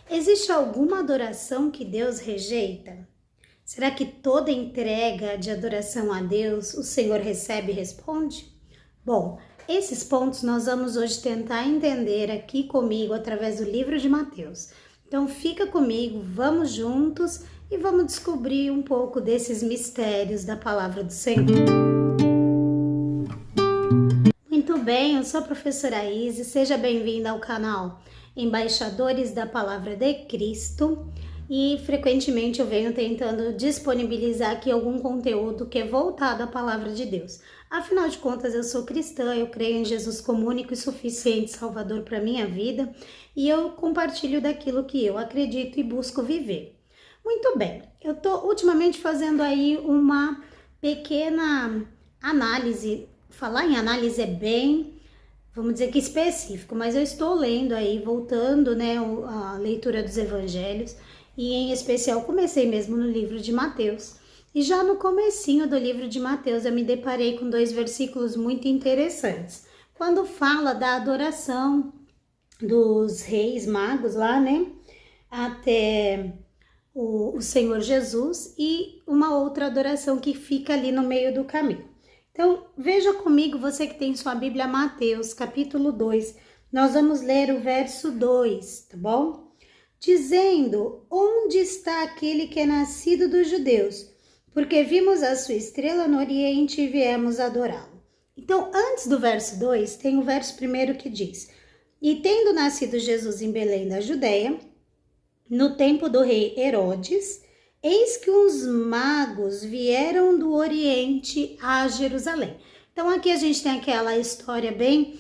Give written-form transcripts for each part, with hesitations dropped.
Existe alguma adoração que Deus rejeita? Será que toda entrega de adoração a Deus o Senhor recebe e responde? Bom, esses pontos nós vamos hoje tentar entender aqui comigo através do livro de Mateus. Então fica comigo, vamos juntos e vamos descobrir um pouco desses mistérios da palavra do Senhor. Muito bem, eu sou a professora Isis, seja bem-vinda ao canal Embaixadores da Palavra de Cristo e frequentemente eu venho tentando disponibilizar aqui algum conteúdo que é voltado à Palavra de Deus. Afinal de contas, eu sou cristã, eu creio em Jesus como único e suficiente Salvador para minha vida e eu compartilho daquilo que eu acredito e busco viver. Muito bem, eu tô ultimamente fazendo aí uma pequena análise. Falar em análise é bem, vamos dizer que específico, mas eu estou lendo aí, voltando, né, a leitura dos evangelhos, e em especial comecei mesmo no livro de Mateus. E já no comecinho do livro de Mateus eu me deparei com 2 versículos muito interessantes. Quando fala da adoração dos reis magos lá, né, até o Senhor Jesus, e uma outra adoração que fica ali no meio do caminho. Então, veja comigo, você que tem sua Bíblia, Mateus, capítulo 2, nós vamos ler o verso 2, tá bom? Dizendo, onde está aquele que é nascido dos judeus? Porque vimos a sua estrela no oriente e viemos adorá-lo. Então, antes do verso 2, tem o verso 1 que diz, e tendo nascido Jesus em Belém da Judéia, no tempo do rei Herodes, eis que uns magos vieram do Oriente a Jerusalém. Então aqui a gente tem aquela história bem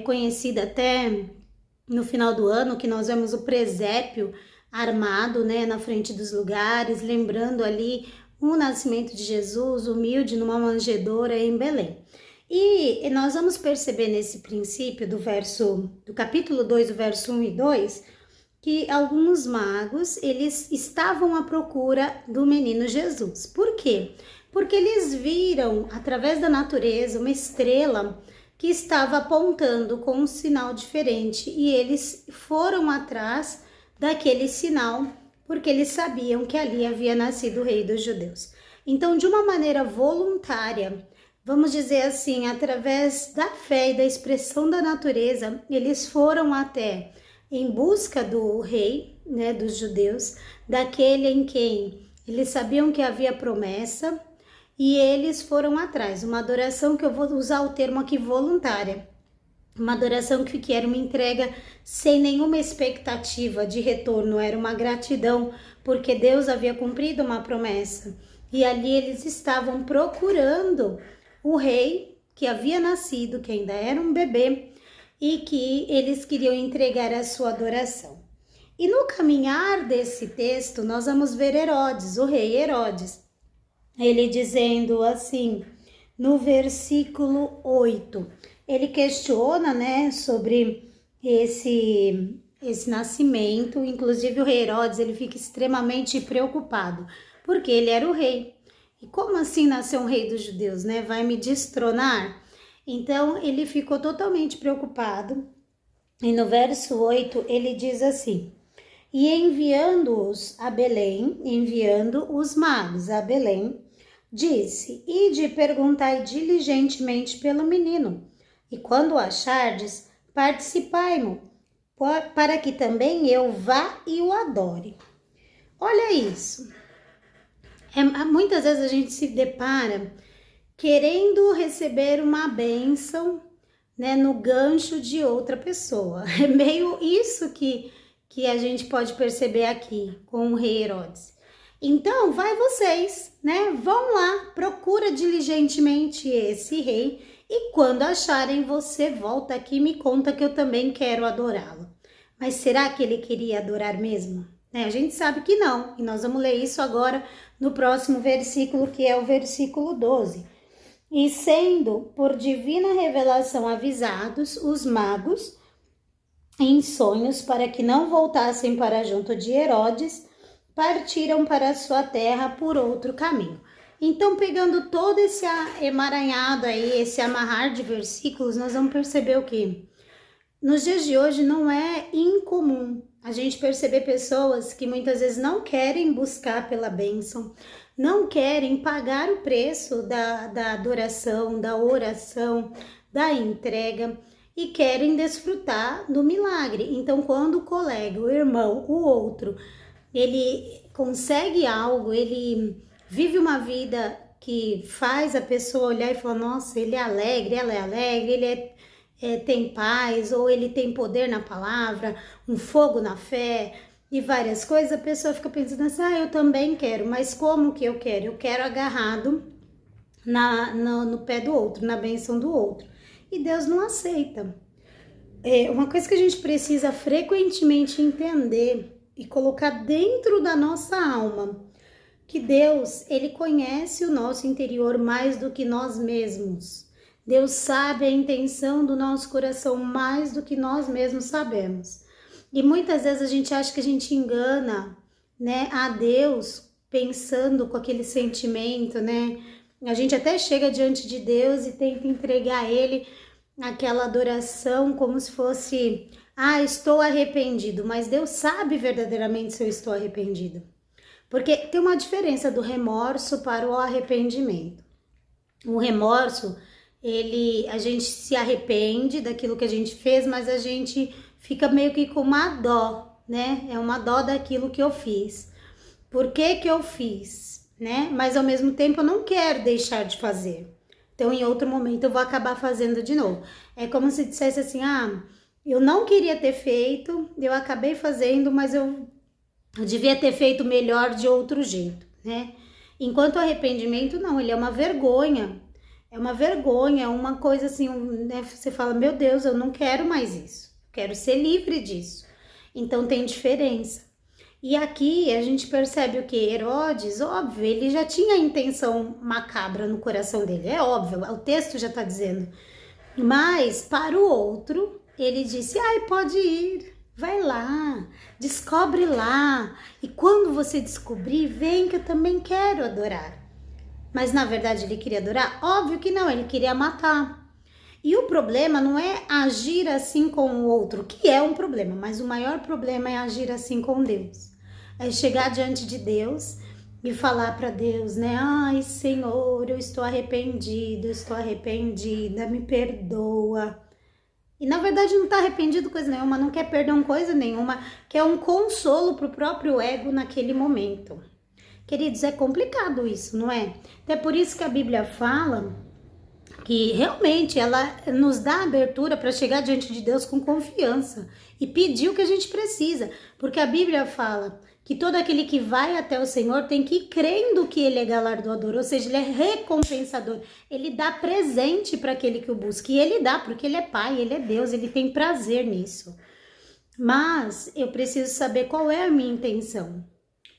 conhecida até no final do ano, que nós vemos o presépio armado, né, na frente dos lugares, lembrando ali o nascimento de Jesus, humilde numa manjedoura em Belém. E nós vamos perceber nesse princípio do capítulo 2, do verso 1 e 2, que alguns magos, eles estavam à procura do menino Jesus. Por quê? Porque eles viram, através da natureza, uma estrela que estava apontando com um sinal diferente e eles foram atrás daquele sinal porque eles sabiam que ali havia nascido o rei dos judeus. Então, de uma maneira voluntária, vamos dizer assim, através da fé e da expressão da natureza, eles foram até em busca do rei, né, dos judeus, daquele em quem eles sabiam que havia promessa e eles foram atrás. Uma adoração que eu vou usar o termo aqui voluntária. Uma adoração que era uma entrega sem nenhuma expectativa de retorno, era uma gratidão, porque Deus havia cumprido uma promessa. E ali eles estavam procurando o rei que havia nascido, que ainda era um bebê, e que eles queriam entregar a sua adoração. E no caminhar desse texto, nós vamos ver Herodes, o rei Herodes, ele dizendo assim, no versículo 8, ele questiona, né, sobre esse nascimento. Inclusive o rei Herodes, ele fica extremamente preocupado, porque ele era o rei. E como assim nasceu um rei dos judeus, né? Vai me destronar? Então, ele ficou totalmente preocupado, e no verso 8 ele diz assim, e enviando-os a Belém, enviando os magos a Belém, disse, ide perguntai diligentemente pelo menino, e quando o achardes, participai-mo, para que também eu vá e o adore. Olha isso, muitas vezes a gente se depara querendo receber uma bênção, né, no gancho de outra pessoa. É meio isso que a gente pode perceber aqui com o rei Herodes. Então, vai vocês, né, vão lá, procura diligentemente esse rei e quando acharem, você volta aqui e me conta que eu também quero adorá-lo. Mas será que ele queria adorar mesmo? A gente sabe que não, e nós vamos ler isso agora no próximo versículo, que é o versículo 12. E sendo por divina revelação avisados os magos em sonhos para que não voltassem para junto de Herodes, partiram para a sua terra por outro caminho. Então, pegando todo esse emaranhado aí, esse amarrar de versículos, nós vamos perceber o que? Nos dias de hoje não é incomum a gente perceber pessoas que muitas vezes não querem buscar pela bênção, não querem pagar o preço da adoração, da oração, da entrega e querem desfrutar do milagre. Então, quando o colega, o irmão, o outro, ele consegue algo, ele vive uma vida que faz a pessoa olhar e falar, nossa, ele é alegre, ela é alegre, tem paz, ou ele tem poder na palavra, um fogo na fé e várias coisas, a pessoa fica pensando assim, eu também quero, mas como que eu quero? Eu quero agarrado no pé do outro, na bênção do outro. E Deus não aceita. Uma coisa que a gente precisa frequentemente entender e colocar dentro da nossa alma, que Deus, ele conhece o nosso interior mais do que nós mesmos. Deus sabe a intenção do nosso coração mais do que nós mesmos sabemos. E muitas vezes a gente acha que a gente engana, né, a Deus pensando com aquele sentimento, né? A gente até chega diante de Deus e tenta entregar a Ele aquela adoração como se fosse, estou arrependido, mas Deus sabe verdadeiramente se eu estou arrependido. Porque tem uma diferença do remorso para o arrependimento. O remorso, a gente se arrepende daquilo que a gente fez, mas a gente fica meio que com uma dó, né? É uma dó daquilo que eu fiz. Por que que eu fiz, né? Mas ao mesmo tempo eu não quero deixar de fazer. Então em outro momento eu vou acabar fazendo de novo. É como se dissesse assim, eu não queria ter feito, eu acabei fazendo, mas eu devia ter feito melhor de outro jeito, né? Enquanto o arrependimento não, ele é uma vergonha. É uma vergonha, é uma coisa assim, né? Você fala, meu Deus, eu não quero mais isso. Quero ser livre disso. Então tem diferença. E aqui a gente percebe o que? Herodes, óbvio, ele já tinha a intenção macabra no coração dele. É óbvio, o texto já está dizendo. Mas para o outro, ele disse, pode ir. Vai lá, descobre lá. E quando você descobrir, vem que eu também quero adorar. Mas na verdade ele queria adorar? Óbvio que não, ele queria matar. E o problema não é agir assim com o outro, que é um problema, mas o maior problema é agir assim com Deus. É chegar diante de Deus e falar para Deus, né? Senhor, eu estou arrependido, eu estou arrependida, me perdoa. E na verdade não está arrependido coisa nenhuma, não quer perdão coisa nenhuma, quer um consolo para o próprio ego naquele momento. Queridos, é complicado isso, não é? Até por isso que a Bíblia fala que realmente ela nos dá abertura para chegar diante de Deus com confiança e pedir o que a gente precisa. Porque a Bíblia fala que todo aquele que vai até o Senhor tem que ir crendo que Ele é galardoador, ou seja, Ele é recompensador. Ele dá presente para aquele que o busca. E Ele dá, porque Ele é Pai, Ele é Deus, Ele tem prazer nisso. Mas eu preciso saber qual é a minha intenção.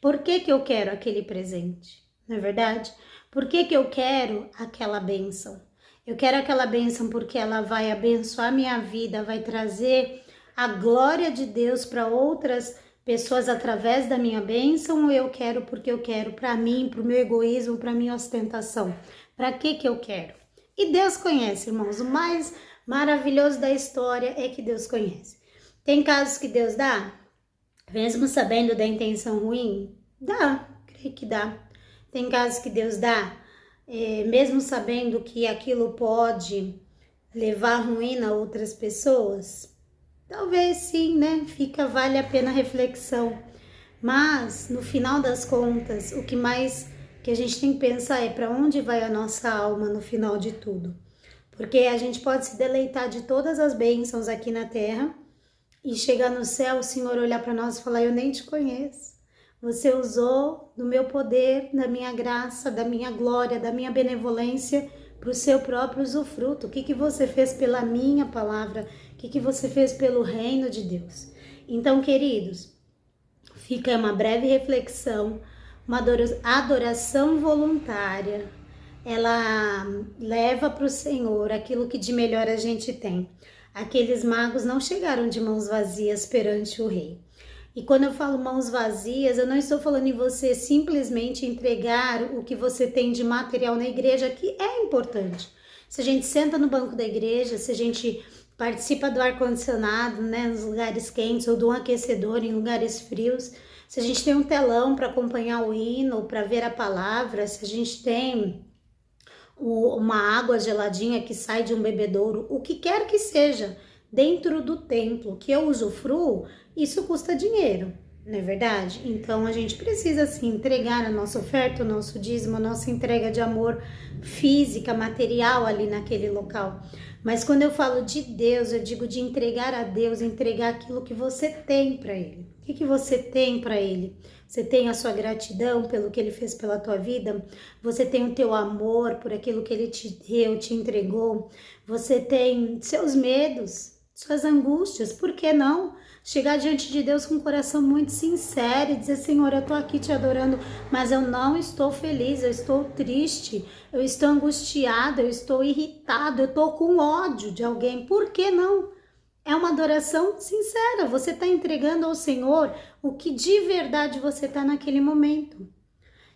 Por que que eu quero aquele presente? Não é verdade? Por que que eu quero aquela bênção? Eu quero aquela bênção porque ela vai abençoar a minha vida, vai trazer a glória de Deus para outras pessoas através da minha bênção, ou eu quero porque eu quero para mim, para o meu egoísmo, para a minha ostentação? Para que que eu quero? E Deus conhece, irmãos. O mais maravilhoso da história é que Deus conhece. Tem casos que Deus dá? Mesmo sabendo da intenção ruim? Dá, creio que dá. Tem casos que Deus dá, mesmo sabendo que aquilo pode levar ruína a outras pessoas? Talvez sim, né? Vale a pena a reflexão. Mas, no final das contas, o que mais que a gente tem que pensar é para onde vai a nossa alma no final de tudo. Porque a gente pode se deleitar de todas as bênçãos aqui na terra, e chegar no céu, o Senhor olhar para nós e falar, eu nem te conheço. Você usou do meu poder, da minha graça, da minha glória, da minha benevolência para o seu próprio usufruto. O que você fez pela minha palavra? O que você fez pelo reino de Deus? Então, queridos, fica uma breve reflexão, uma adoração voluntária. Ela leva para o Senhor aquilo que de melhor a gente tem. Aqueles magos não chegaram de mãos vazias perante o rei. E quando eu falo mãos vazias, eu não estou falando em você simplesmente entregar o que você tem de material na igreja, que é importante. Se a gente senta no banco da igreja, se a gente participa do ar-condicionado, né, nos lugares quentes, ou do aquecedor em lugares frios, se a gente tem um telão para acompanhar o hino, para ver a palavra, se a gente tem uma água geladinha que sai de um bebedouro, o que quer que seja, dentro do templo que eu usufruo, isso custa dinheiro, não é verdade? Então a gente precisa sim entregar a nossa oferta, o nosso dízimo, a nossa entrega de amor física, material ali naquele local. Mas quando eu falo de Deus, eu digo de entregar a Deus, entregar aquilo que você tem para Ele. O que você tem para Ele? Você tem a sua gratidão pelo que Ele fez pela tua vida? Você tem o teu amor por aquilo que Ele te deu, te entregou? Você tem seus medos, suas angústias, por que não? Chegar diante de Deus com um coração muito sincero e dizer, Senhor, eu estou aqui te adorando, mas eu não estou feliz, eu estou triste, eu estou angustiada, eu estou irritado, eu estou com ódio de alguém, por que não? É uma adoração sincera, você está entregando ao Senhor o que de verdade você está naquele momento.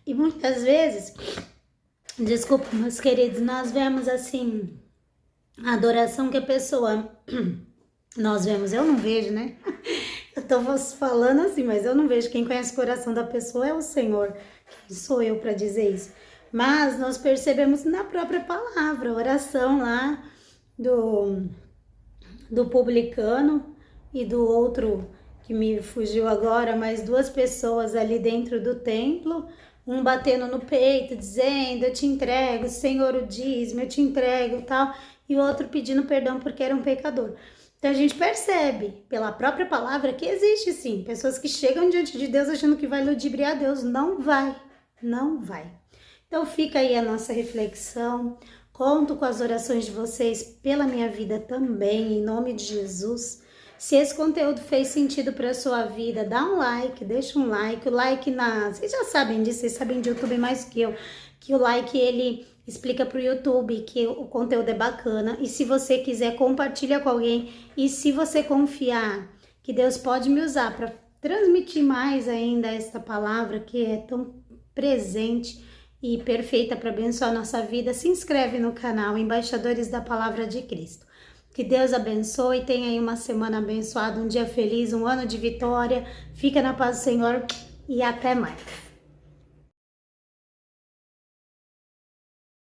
E muitas vezes, desculpa, meus queridos, nós vemos assim, a adoração que a pessoa... Nós vemos, eu não vejo, né? Eu tô falando assim, mas eu não vejo. Quem conhece o coração da pessoa é o Senhor. Quem sou eu para dizer isso? Mas nós percebemos na própria palavra, a oração lá do publicano e do outro que me fugiu agora, mas duas pessoas ali dentro do templo, um batendo no peito, dizendo, eu te entrego, Senhor, o dízimo, eu te entrego, tal, e o outro pedindo perdão porque era um pecador. Então a gente percebe pela própria palavra que existe sim pessoas que chegam diante de Deus achando que vai ludibriar Deus. Não vai, não vai. Então fica aí a nossa reflexão. Conto com as orações de vocês pela minha vida também, em nome de Jesus. Se esse conteúdo fez sentido para a sua vida, dá um like, deixa um like. O like vocês já sabem disso, vocês sabem de YouTube mais que eu. Que o like ele explica para o YouTube que o conteúdo é bacana. E se você quiser, compartilha com alguém. E se você confiar que Deus pode me usar para transmitir mais ainda esta palavra que é tão presente e perfeita para abençoar a nossa vida, se inscreve no canal Embaixadores da Palavra de Cristo. Que Deus abençoe, tenha aí uma semana abençoada, um dia feliz, um ano de vitória. Fica na paz do Senhor e até mais.